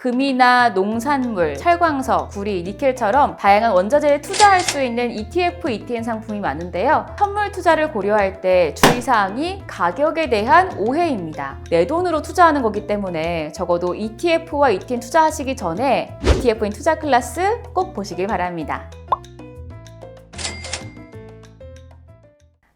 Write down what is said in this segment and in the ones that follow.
금이나 농산물, 철광석, 구리, 니켈처럼 다양한 원자재에 투자할 수 있는 ETF, ETN 상품이 많은데요. 선물 투자를 고려할 때 주의사항이 가격에 대한 오해입니다. 내 돈으로 투자하는 거기 때문에 적어도 ETF와 ETN 투자하시기 전에 ETF인 투자 클래스 꼭 보시길 바랍니다.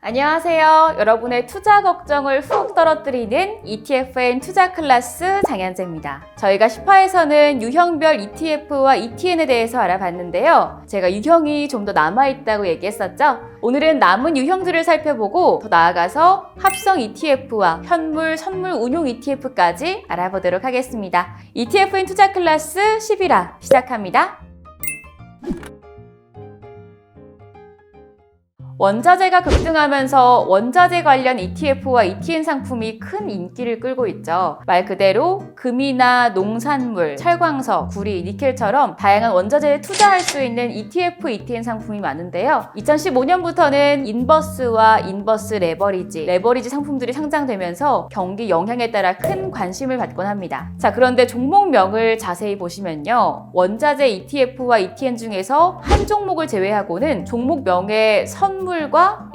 안녕하세요. 여러분의 투자 걱정을 훅 떨어뜨리는 ETFN 투자 클래스 장현재입니다. 저희가 10화에서는 유형별 ETF와 ETN에 대해서 알아봤는데요. 제가 유형이 좀 더 남아있다고 얘기했었죠? 오늘은 남은 유형들을 살펴보고 더 나아가서 합성 ETF와 현물, 선물 운용 ETF까지 알아보도록 하겠습니다. ETFN 투자 클래스 11화 시작합니다. 원자재가 급등하면서 원자재 관련 ETF와 ETN 상품이 큰 인기를 끌고 있죠. 말 그대로 금이나 농산물, 철광석, 구리, 니켈처럼 다양한 원자재에 투자할 수 있는 ETF, ETN 상품이 많은데요. 2015년부터는 인버스와 인버스 레버리지 상품들이 상장되면서 경기 영향에 따라 큰 관심을 받곤 합니다. 자, 그런데 종목명을 자세히 보시면요. 원자재 ETF와 ETN 중에서 한 종목을 제외하고는 종목명에 선물과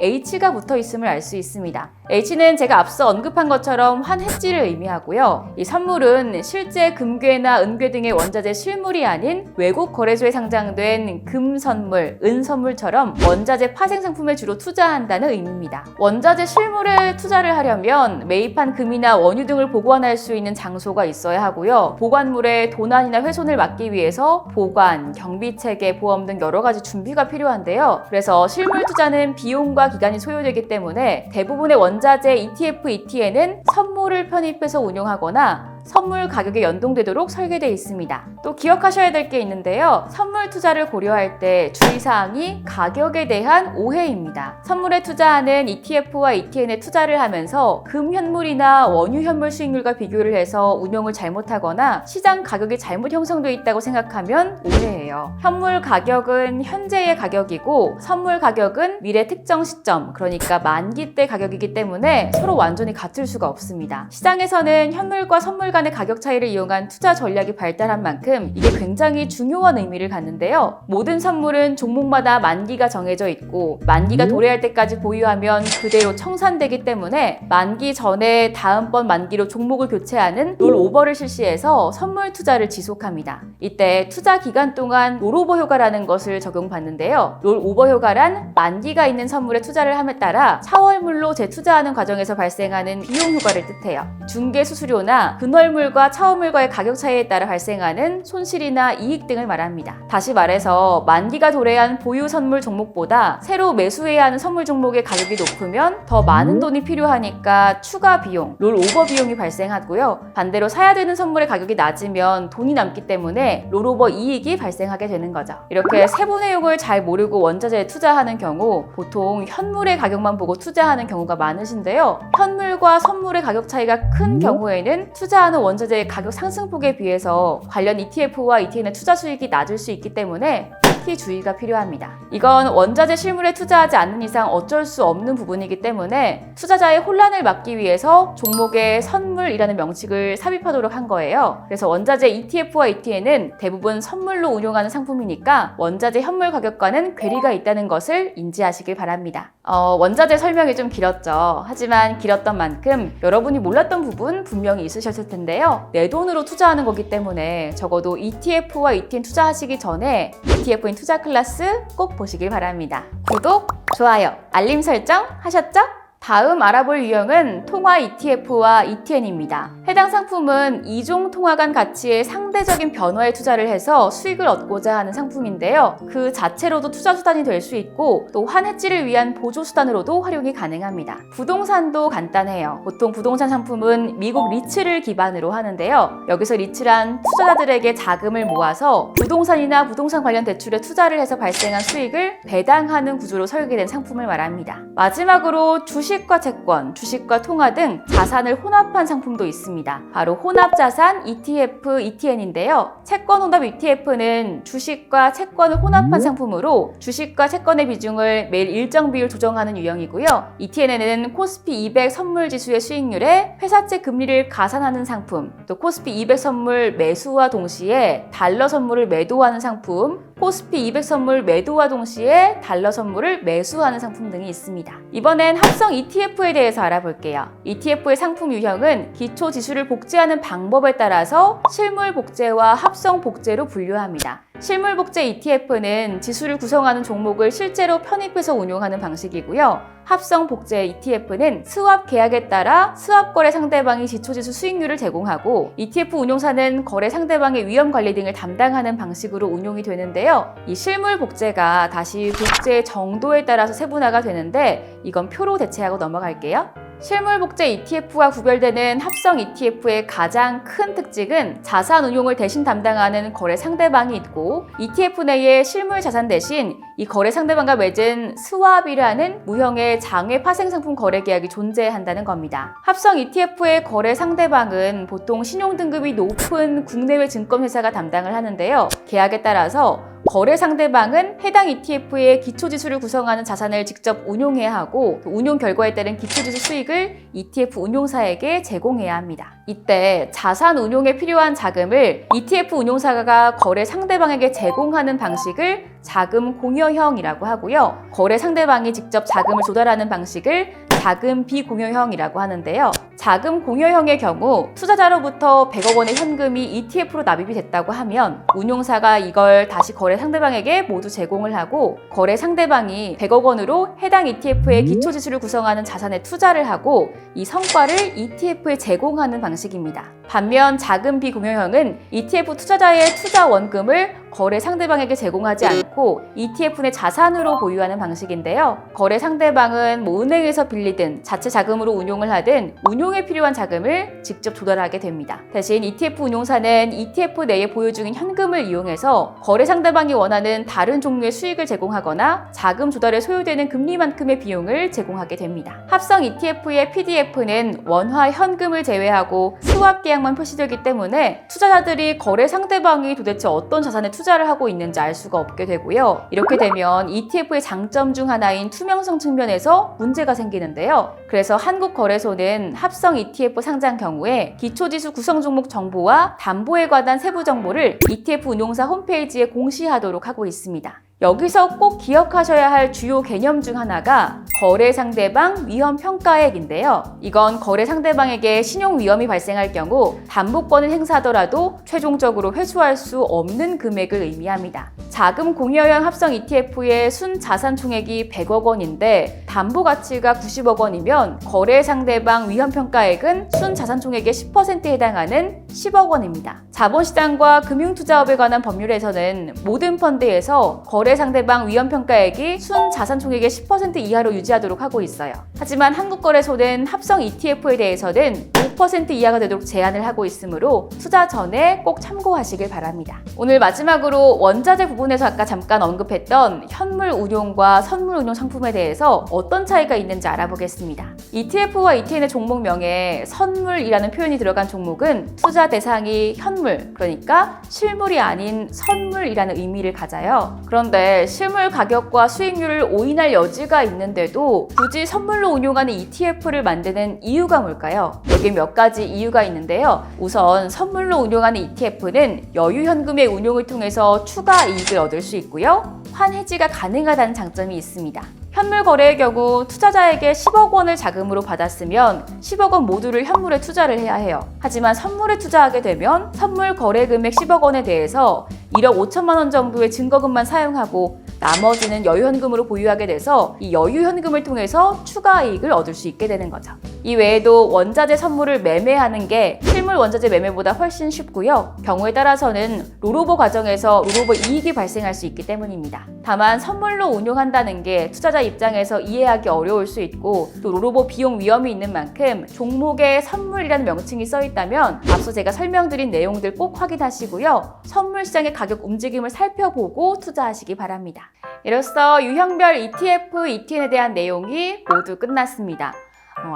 H가 붙어 있음을 알 수 있습니다. H는 제가 앞서 언급한 것처럼 환해지를 의미하고요. 이 선물은 실제 금괴나 은괴 등의 원자재 실물이 아닌 외국 거래소에 상장된 금선물, 은선물처럼 원자재 파생 상품에 주로 투자한다는 의미입니다. 원자재 실물에 투자를 하려면 매입한 금이나 원유 등을 보관할 수 있는 장소가 있어야 하고요. 보관물의 도난이나 훼손을 막기 위해서 보관, 경비체계, 보험 등 여러 가지 준비가 필요한데요. 그래서 실물 투자는 비용과 기간이 소요되기 때문에 대부분의 원자재 ETF, ETN은 선물을 편입해서 운용하거나 선물 가격에 연동되도록 설계되어 있습니다. 또 기억하셔야 될 게 있는데요. 선물 투자를 고려할 때 주의사항이 가격에 대한 오해입니다. 선물에 투자하는 ETF와 ETN에 투자를 하면서 금현물이나 원유현물 수익률과 비교를 해서 운용을 잘못하거나 시장 가격이 잘못 형성되어 있다고 생각하면 오해예요. 현물 가격은 현재의 가격이고 선물 가격은 미래 특정 시점, 그러니까 만기 때 가격이기 때문에 서로 완전히 같을 수가 없습니다. 시장에서는 현물과 선물 간의 가격 차이를 이용한 투자 전략이 발달한 만큼 이게 굉장히 중요한 의미를 갖는데요. 모든 선물은 종목마다 만기가 정해져 있고 만기가 도래할 때까지 보유하면 그대로 청산되기 때문에 만기 전에 다음번 만기로 종목을 교체하는 롤오버를 실시해서 선물 투자를 지속합니다. 이때 투자 기간 동안 롤오버 효과라는 것을 적용받는데요. 롤오버 효과란 만기가 있는 선물에 투자를 함에 따라 차월물로 재투자하는 과정에서 발생하는 비용 효과를 뜻해요. 중개 수수료나 근월물과 차월물과의 가격 차이에 따라 발생하는 손실이나 이익 등을 말합니다. 다시 말해서 만기가 도래한 보유 선물 종목보다 새로 매수해야 하는 선물 종목의 가격이 높으면 더 많은 돈이 필요하니까 추가 비용, 롤오버 비용이 발생하고요. 반대로 사야 되는 선물의 가격이 낮으면 돈이 남기 때문에 롤오버 이익이 발생하게 되는 거죠. 이렇게 세부 내용을 잘 모르고 원자재에 투자하는 경우 보통 현물의 가격만 보고 투자하는 경우가 많으신데요. 현물과 선물의 가격 차이가 큰 경우에는 투자하는 원자재의 가격 상승폭에 비해서 관련 ETF와 ETN의 투자 수익이 낮을 수 있기 때문에 특히 주의가 필요합니다. 이건 원자재 실물에 투자하지 않는 이상 어쩔 수 없는 부분이기 때문에 투자자의 혼란을 막기 위해서 종목에 선물이라는 명칭을 삽입하도록 한 거예요. 그래서 원자재 ETF와 ETN은 대부분 선물로 운용하는 상품이니까 원자재 현물 가격과는 괴리가 있다는 것을 인지하시길 바랍니다. 원자재 설명이 좀 길었죠. 하지만 길었던 만큼 여러분이 몰랐던 부분 분명히 있으셨을 텐데요. 내 돈으로 투자하는 거기 때문에 적어도 ETF와 ETN 투자하시기 전에 ETF인 투자 클래스 꼭 보시길 바랍니다. 구독, 좋아요, 알림 설정 하셨죠? 다음 알아볼 유형은 통화 ETF와 ETN입니다. 해당 상품은 이종 통화 간 가치의 상대적인 변화에 투자를 해서 수익을 얻고자 하는 상품인데요. 그 자체로도 투자 수단이 될 수 있고 또 환해지를 위한 보조 수단으로도 활용이 가능합니다. 부동산도 간단해요. 보통 부동산 상품은 미국 리츠를 기반으로 하는데요. 여기서 리츠란 투자자들에게 자금을 모아서 부동산이나 부동산 관련 대출에 투자를 해서 발생한 수익을 배당하는 구조로 설계된 상품을 말합니다. 마지막으로 주식 주식과 채권, 주식과 통화 등 자산을 혼합한 상품도 있습니다. 바로 혼합자산 ETF, ETN인데요. 채권 혼합 ETF는 주식과 채권을 혼합한 상품으로 주식과 채권의 비중을 매일 일정 비율 조정하는 유형이고요. ETN에는 코스피 200 선물 지수의 수익률에 회사채 금리를 가산하는 상품, 또 코스피 200 선물 매수와 동시에 달러 선물을 매도하는 상품, 코스피 200 선물 매도와 동시에 달러 선물을 매수하는 상품 등이 있습니다. 이번엔 합성 ETF에 대해서 알아볼게요. ETF의 상품 유형은 기초 지수를 복제하는 방법에 따라서 실물 복제와 합성 복제로 분류합니다. 실물 복제 ETF는 지수를 구성하는 종목을 실제로 편입해서 운용하는 방식이고요. 합성 복제 ETF는 스왑 계약에 따라 스왑 거래 상대방이 지초지수 수익률을 제공하고 ETF 운용사는 거래 상대방의 위험 관리 등을 담당하는 방식으로 운용이 되는데요. 이 실물 복제가 다시 복제의 정도에 따라서 세분화가 되는데 이건 표로 대체하고 넘어갈게요. 실물 복제 ETF와 구별되는 합성 ETF의 가장 큰 특징은 자산 운용을 대신 담당하는 거래 상대방이 있고 ETF 내에 실물 자산 대신 이 거래 상대방과 맺은 스왑이라는 무형의 장외 파생 상품 거래 계약이 존재한다는 겁니다. 합성 ETF의 거래 상대방은 보통 신용 등급이 높은 국내외 증권회사가 담당을 하는데요. 계약에 따라서 거래 상대방은 해당 ETF의 기초지수를 구성하는 자산을 직접 운용해야 하고 운용 결과에 따른 기초지수 수익을 ETF 운용사에게 제공해야 합니다. 이때 자산 운용에 필요한 자금을 ETF 운용사가 거래 상대방에게 제공하는 방식을 자금 공여형이라고 하고요. 거래 상대방이 직접 자금을 조달하는 방식을 자금 비공여형이라고 하는데요. 자금 공여형의 경우 투자자로부터 100억 원의 현금이 ETF로 납입이 됐다고 하면 운용사가 이걸 다시 거래 상대방에게 모두 제공을 하고 거래 상대방이 100억 원으로 해당 ETF의 기초지수를 구성하는 자산에 투자를 하고 이 성과를 ETF에 제공하는 방식입니다. 반면 자금 비공여형은 ETF 투자자의 투자 원금을 거래 상대방에게 제공하지 않고 ETF 내 자산으로 보유하는 방식인데요. 거래 상대방은 은행에서 빌리든 자체 자금으로 운용을 하든 운용에 필요한 자금을 직접 조달하게 됩니다. 대신 ETF 운용사는 ETF 내에 보유 중인 현금을 이용해서 거래 상대방이 원하는 다른 종류의 수익을 제공하거나 자금 조달에 소요되는 금리만큼의 비용을 제공하게 됩니다. 합성 ETF의 PDF는 원화 현금을 제외하고 스왑 계약만 표시되기 때문에 투자자들이 거래 상대방이 도대체 어떤 자산에 투자를 하고 있는지 알 수가 없게 되고요. 이렇게 되면 ETF의 장점 중 하나인 투명성 측면에서 문제가 생기는데요. 그래서 한국거래소는 합성 ETF 상장 경우에 기초지수 구성 종목 정보와 담보에 관한 세부 정보를 ETF 운용사 홈페이지에 공시하도록 하고 있습니다. 여기서 꼭 기억하셔야 할 주요 개념 중 하나가 거래 상대방 위험 평가액인데요. 이건 거래 상대방에게 신용 위험이 발생할 경우 담보권을 행사하더라도 최종적으로 회수할 수 없는 금액을 의미합니다. 자금 공여형 합성 ETF의 순 자산 총액이 100억 원인데 담보 가치가 90억 원이면 거래 상대방 위험 평가액은 순 자산 총액의 10%에 해당하는 10억 원입니다. 자본시장과 금융투자업에 관한 법률에서는 모든 펀드에서 거래 상대방 위험 평가액이 순 자산 총액의 10% 이하로 유지하도록 하고 있어요. 하지만 한국거래소는 합성 ETF에 대해서는 5% 이하가 되도록 제한을 하고 있으므로 투자 전에 꼭 참고하시길 바랍니다. 오늘 마지막으로 원자재 부분에서 아까 잠깐 언급했던 현물 운용과 선물 운용 상품에 대해서 어떤 차이가 있는지 알아보겠습니다. ETF와 ETN의 종목명에 선물이라는 표현이 들어간 종목은 투자 대상이 현물, 그러니까 실물이 아닌 선물이라는 의미를 가져요. 그런데 실물 가격과 수익률을 오인할 여지가 있는데도 굳이 선물로 운용하는 ETF를 만드는 이유가 뭘까요? 여기 몇 가지 이유가 있는데요. 우선 선물로 운용하는 ETF는 여유 현금의 운용을 통해서 추가 이익을 얻을 수 있고요. 환해지가 가능하다는 장점이 있습니다. 현물 거래의 경우 투자자에게 10억 원을 자금으로 받았으면 10억 원 모두를 현물에 투자를 해야 해요. 하지만 선물에 투자하게 되면 선물 거래 금액 10억 원에 대해서 1억 5천만 원 정도의 증거금만 사용하고 나머지는 여유현금으로 보유하게 돼서 이 여유현금을 통해서 추가 이익을 얻을 수 있게 되는 거죠. 이 외에도 원자재 선물을 매매하는 게 실물 원자재 매매보다 훨씬 쉽고요. 경우에 따라서는 롤오버 과정에서 롤오버 이익이 발생할 수 있기 때문입니다. 다만 선물로 운용한다는 게 투자자 입장에서 이해하기 어려울 수 있고 또 롤오버 비용 위험이 있는 만큼 종목에 선물이라는 명칭이 써 있다면 앞서 제가 설명드린 내용들 꼭 확인하시고요. 선물 시장의 가격 움직임을 살펴보고 투자하시기 바랍니다. 이로써 유형별 ETF, ETN에 대한 내용이 모두 끝났습니다.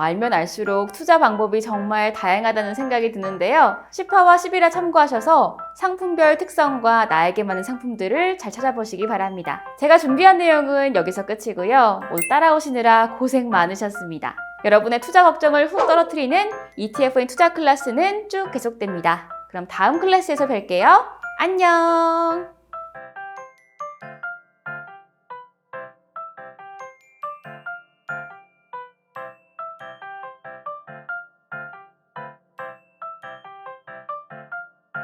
알면 알수록 투자 방법이 정말 다양하다는 생각이 드는데요. 10화와 11화 참고하셔서 상품별 특성과 나에게 맞는 상품들을 잘 찾아보시기 바랍니다. 제가 준비한 내용은 여기서 끝이고요. 모두 따라오시느라 고생 많으셨습니다. 여러분의 투자 걱정을 훅 떨어뜨리는 ETF인 투자 클래스는 쭉 계속됩니다. 그럼 다음 클래스에서 뵐게요. 안녕!